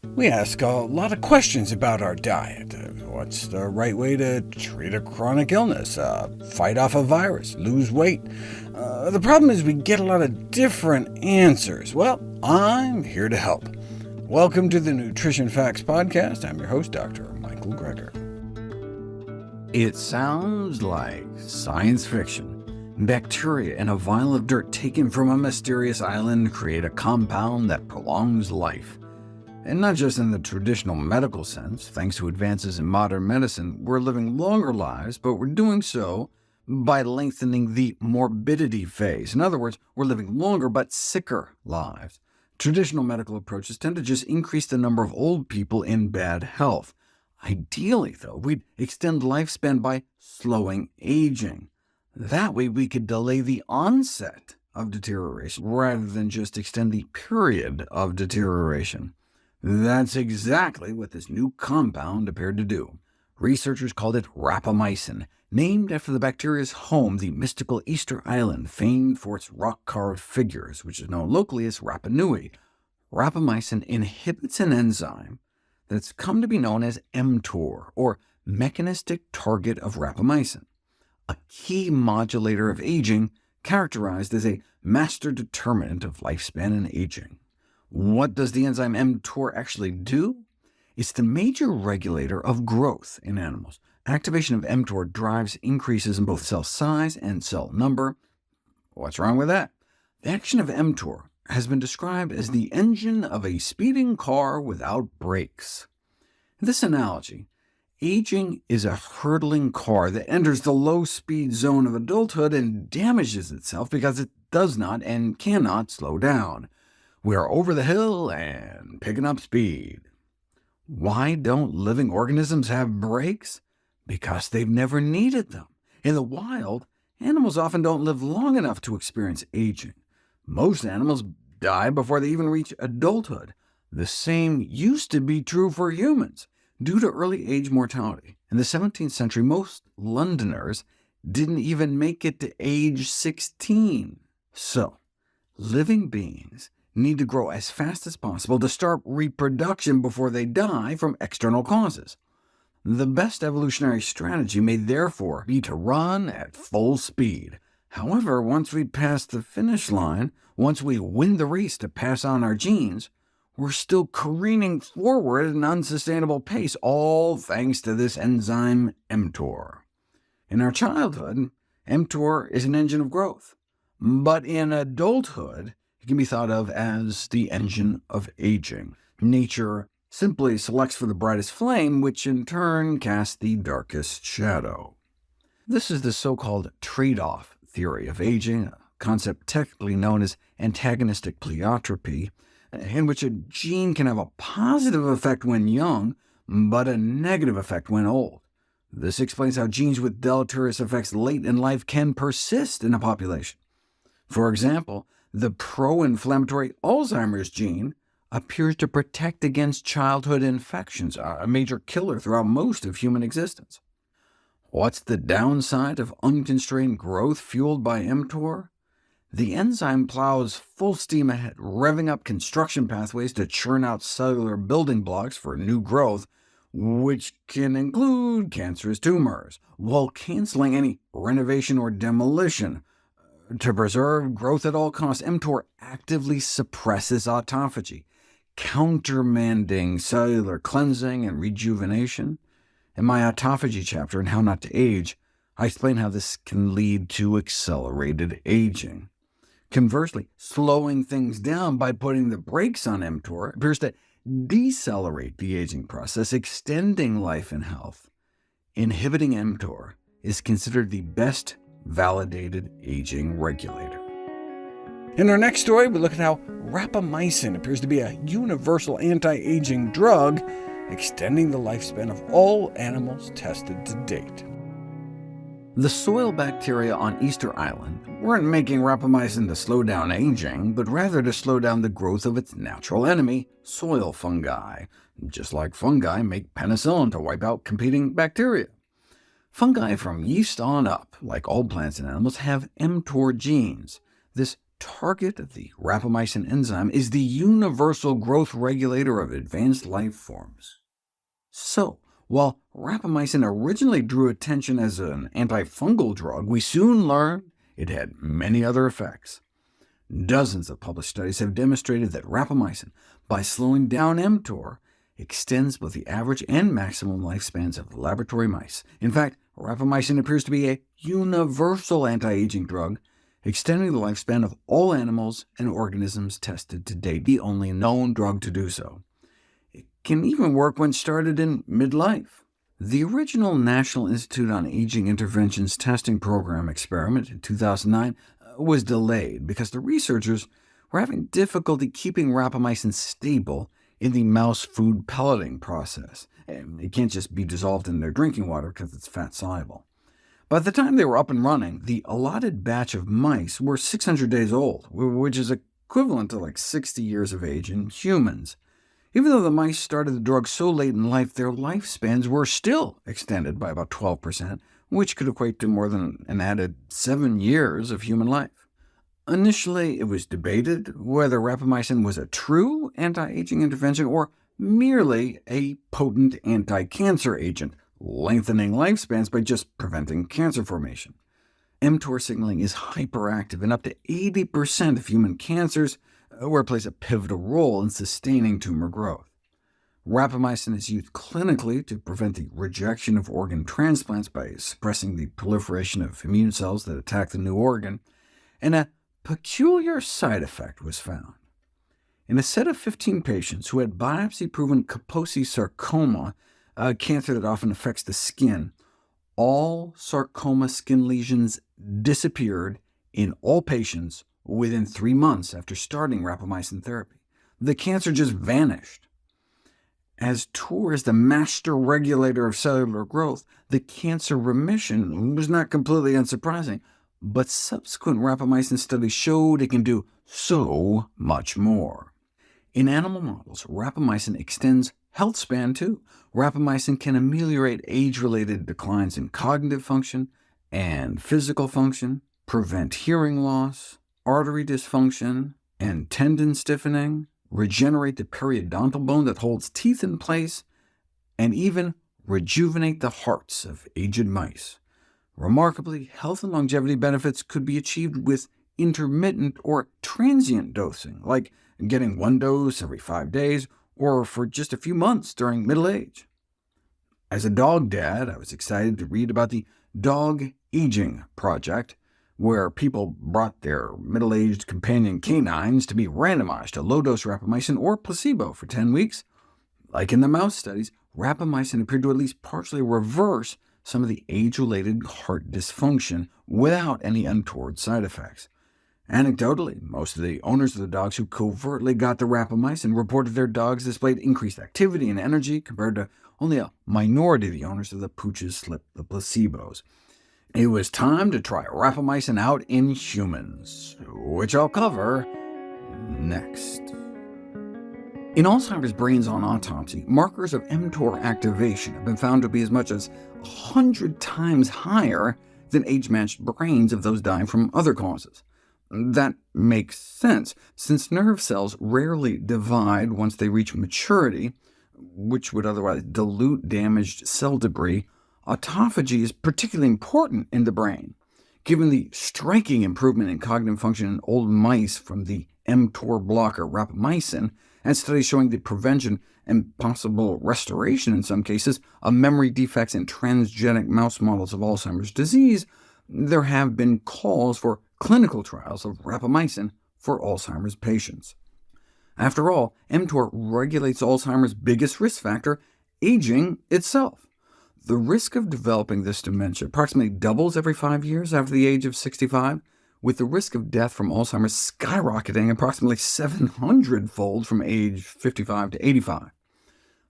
We ask a lot of questions about our diet. What's the right way to treat a chronic illness, fight off a virus, lose weight? The problem is we get a lot of different answers. Well, I'm here to help. Welcome to the Nutrition Facts Podcast. I'm your host, Dr. Michael Greger. It sounds like science fiction. Bacteria in a vial of dirt taken from a mysterious island create a compound that prolongs life. And not just in the traditional medical sense. Thanks to advances in modern medicine, we're living longer lives, but we're doing so by lengthening the morbidity phase. In other words, we're living longer but sicker lives. Traditional medical approaches tend to just increase the number of old people in bad health. Ideally, though, we'd extend lifespan by slowing aging. That way we could delay the onset of deterioration, rather than just extend the period of deterioration. That's exactly what this new compound appeared to do. Researchers called it Rapamycin, named after the bacteria's home, the mystical Easter island, famed for its rock-carved figures, which is known locally as Rapa Nui. Rapamycin inhibits an enzyme that's come to be known as mTOR, or mechanistic target of rapamycin, a key modulator of aging characterized as a master determinant of lifespan and aging. What does the enzyme mTOR actually do? It's the major regulator of growth in animals. Activation of mTOR drives increases in both cell size and cell number. What's wrong with that? The action of mTOR has been described as the engine of a speeding car without brakes. In this analogy, aging is a hurtling car that enters the low-speed zone of adulthood and damages itself because it does not and cannot slow down. We are over the hill and picking up speed. Why don't living organisms have brakes? Because they've never needed them. In the wild, animals often don't live long enough to experience aging. Most animals die before they even reach adulthood. The same used to be true for humans. Due to early age mortality, in the 17th century, most Londoners didn't even make it to age 16. So, living beings need to grow as fast as possible to start reproduction before they die from external causes. The best evolutionary strategy may therefore be to run at full speed. However, once we pass the finish line, once we win the race to pass on our genes, we're still careening forward at an unsustainable pace, all thanks to this enzyme mTOR. In our childhood, mTOR is an engine of growth, but in adulthood, it can be thought of as the engine of aging. Nature simply selects for the brightest flame, which in turn casts the darkest shadow. This is the so-called trade-off theory of aging, a concept technically known as antagonistic pleiotropy, in which a gene can have a positive effect when young, but a negative effect when old. This explains how genes with deleterious effects late in life can persist in a population. For example, the pro-inflammatory Alzheimer's gene appears to protect against childhood infections, a major killer throughout most of human existence. What's the downside of unconstrained growth fueled by mTOR? The enzyme plows full steam ahead, revving up construction pathways to churn out cellular building blocks for new growth, which can include cancerous tumors, while canceling any renovation or demolition. To preserve growth at all costs, mTOR actively suppresses autophagy, countermanding cellular cleansing and rejuvenation. In my autophagy chapter on How Not to Age, I explain how this can lead to accelerated aging. Conversely, slowing things down by putting the brakes on mTOR appears to decelerate the aging process, extending life and health. Inhibiting mTOR is considered the best validated aging regulator. In our next story, we look at how rapamycin appears to be a universal anti-aging drug, extending the lifespan of all animals tested to date. The soil bacteria on Easter Island weren't making rapamycin to slow down aging, but rather to slow down the growth of its natural enemy, soil fungi, just like fungi make penicillin to wipe out competing bacteria. Fungi from yeast on up, like all plants and animals, have mTOR genes. This target of the rapamycin enzyme is the universal growth regulator of advanced life forms. So, while rapamycin originally drew attention as an antifungal drug, we soon learned it had many other effects. Dozens of published studies have demonstrated that rapamycin, by slowing down mTOR, extends both the average and maximum lifespans of laboratory mice. In fact, rapamycin appears to be a universal anti-aging drug, extending the lifespan of all animals and organisms tested to date, the only known drug to do so. It can even work when started in midlife. The original National Institute on Aging Interventions testing program experiment in 2009 was delayed because the researchers were having difficulty keeping rapamycin stable in the mouse food pelleting process. It can't just be dissolved in their drinking water because it's fat-soluble. By the time they were up and running, the allotted batch of mice were 600 days old, which is equivalent to like 60 years of age in humans. Even though the mice started the drug so late in life, their lifespans were still extended by about 12%, which could equate to more than an added 7 years of human life. Initially, it was debated whether rapamycin was a true anti-aging intervention or merely a potent anti-cancer agent, lengthening lifespans by just preventing cancer formation. mTOR signaling is hyperactive in up to 80% of human cancers, where it plays a pivotal role in sustaining tumor growth. Rapamycin is used clinically to prevent the rejection of organ transplants by suppressing the proliferation of immune cells that attack the new organ, and a peculiar side effect was found. In a set of 15 patients who had biopsy-proven Kaposi sarcoma, a cancer that often affects the skin, all sarcoma skin lesions disappeared in all patients within 3 months after starting rapamycin therapy. The cancer just vanished. As TOR is the master regulator of cellular growth, the cancer remission was not completely unsurprising, but subsequent rapamycin studies showed it can do so much more. In animal models, rapamycin extends healthspan too. Rapamycin can ameliorate age-related declines in cognitive function and physical function, prevent hearing loss, artery dysfunction, and tendon stiffening, regenerate the periodontal bone that holds teeth in place, and even rejuvenate the hearts of aged mice. Remarkably, health and longevity benefits could be achieved with intermittent or transient dosing, like getting 1 dose every 5 days, or for just a few months during middle age. As a dog dad, I was excited to read about the Dog Aging Project, where people brought their middle-aged companion canines to be randomized to low-dose rapamycin or placebo for 10 weeks. Like in the mouse studies, rapamycin appeared to at least partially reverse some of the age-related heart dysfunction without any untoward side effects. Anecdotally, most of the owners of the dogs who covertly got the rapamycin reported their dogs displayed increased activity and energy, compared to only a minority of the owners of the pooches slipped the placebos. It was time to try rapamycin out in humans, which I'll cover next. In Alzheimer's brains on autopsy, markers of mTOR activation have been found to be as much as 100 times higher than age-matched brains of those dying from other causes. That makes sense, since nerve cells rarely divide once they reach maturity, which would otherwise dilute damaged cell debris. Autophagy is particularly important in the brain. Given the striking improvement in cognitive function in old mice from the mTOR blocker rapamycin, and studies showing the prevention and possible restoration in some cases of memory defects in transgenic mouse models of Alzheimer's disease, there have been calls for clinical trials of rapamycin for Alzheimer's patients. After all, mTOR regulates Alzheimer's biggest risk factor, aging itself. The risk of developing this dementia approximately doubles every 5 years after the age of 65, with the risk of death from Alzheimer's skyrocketing approximately 700-fold from age 55 to 85.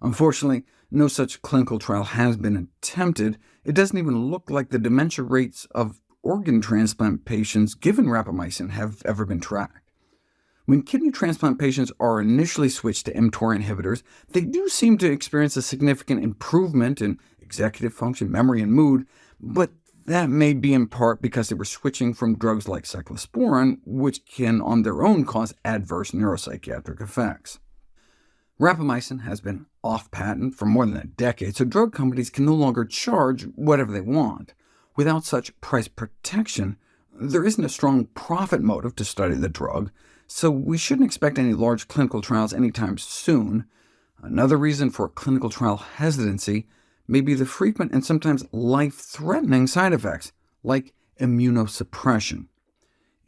Unfortunately, no such clinical trial has been attempted. It doesn't even look like the dementia rates of organ transplant patients given rapamycin have ever been tracked. When kidney transplant patients are initially switched to mTOR inhibitors, they do seem to experience a significant improvement in executive function, memory, and mood, but That may be in part because they were switching from drugs like cyclosporin, which can on their own cause adverse neuropsychiatric effects. Rapamycin has been off patent for more than a decade, so drug companies can no longer charge whatever they want. Without such price protection, there isn't a strong profit motive to study the drug, so we shouldn't expect any large clinical trials anytime soon. Another reason for clinical trial hesitancy may be the frequent and sometimes life-threatening side effects, like immunosuppression.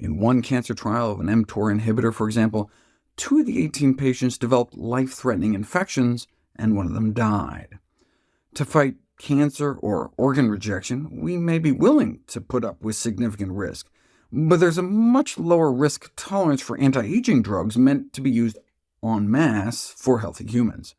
In one cancer trial of an mTOR inhibitor, for example, 2 of the 18 patients developed life-threatening infections, and one of them died. To fight cancer or organ rejection, we may be willing to put up with significant risk, but there's a much lower risk tolerance for anti-aging drugs meant to be used en masse for healthy humans.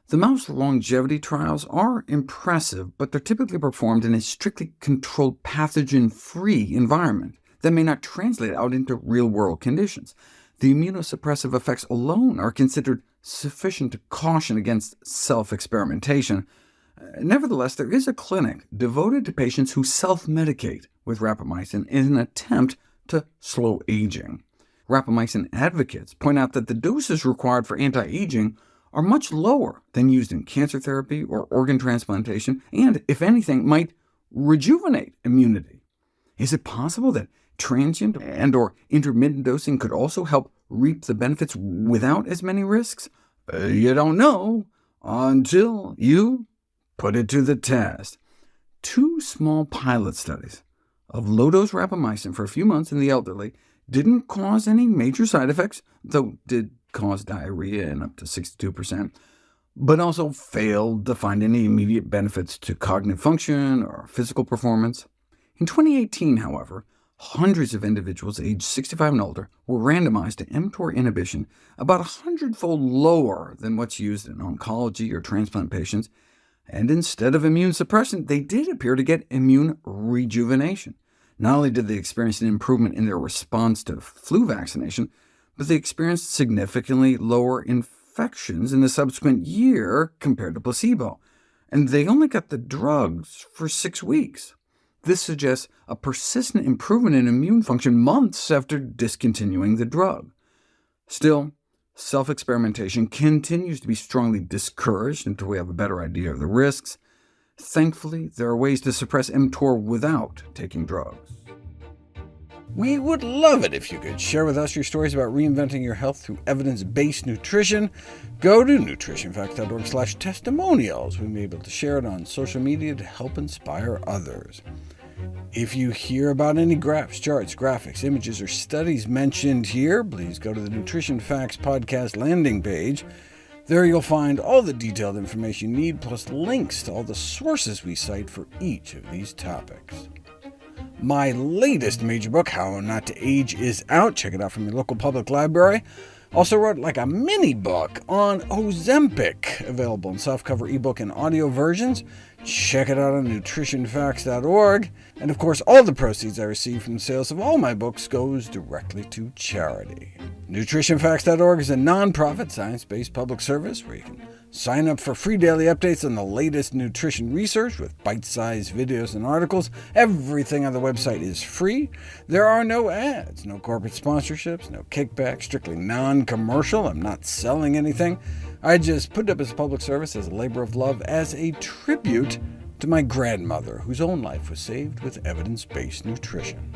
The mouse longevity trials are impressive, but they're typically performed in a strictly controlled pathogen-free environment that may not translate out into real-world conditions. The immunosuppressive effects alone are considered sufficient to caution against self-experimentation. Nevertheless, there is a clinic devoted to patients who self-medicate with rapamycin in an attempt to slow aging. Rapamycin advocates point out that the doses required for anti-aging are much lower than used in cancer therapy or organ transplantation, and, if anything, might rejuvenate immunity. Is it possible that transient and/or intermittent dosing could also help reap the benefits without as many risks? You don't know until you put it to the test. 2 small pilot studies of low-dose rapamycin for a few months in the elderly didn't cause any major side effects, though did cause diarrhea in up to 62%, but also failed to find any immediate benefits to cognitive function or physical performance. In 2018, however, hundreds of individuals aged 65 and older were randomized to mTOR inhibition, about 100-fold lower than what's used in oncology or transplant patients, and instead of immune suppression, they did appear to get immune rejuvenation. Not only did they experience an improvement in their response to flu vaccination, but they experienced significantly lower infections in the subsequent year compared to placebo, and they only got the drugs for 6 weeks. This suggests a persistent improvement in immune function months after discontinuing the drug. Still, self-experimentation continues to be strongly discouraged until we have a better idea of the risks. Thankfully, there are ways to suppress mTOR without taking drugs. We would love it if you could share with us your stories about reinventing your health through evidence-based nutrition. Go to nutritionfacts.org/testimonials. We may be able to share it on social media to help inspire others. If you hear about any graphs, charts, graphics, images, or studies mentioned here, please go to the Nutrition Facts podcast landing page. There you'll find all the detailed information you need, plus links to all the sources we cite for each of these topics. My latest major book, How Not to Age, is out. Check it out from your local public library. Also wrote like a mini-book on Ozempic, available in softcover ebook and audio versions. Check it out on nutritionfacts.org. And of course, all the proceeds I receive from the sales of all my books goes directly to charity. Nutritionfacts.org is a non-profit, science-based public service where you can sign up for free daily updates on the latest nutrition research with bite-sized videos and articles. Everything on the website is free. There are no ads, no corporate sponsorships, no kickbacks, strictly non-commercial. I'm not selling anything. I just put it up as a public service, as a labor of love, as a tribute to my grandmother, whose own life was saved with evidence-based nutrition.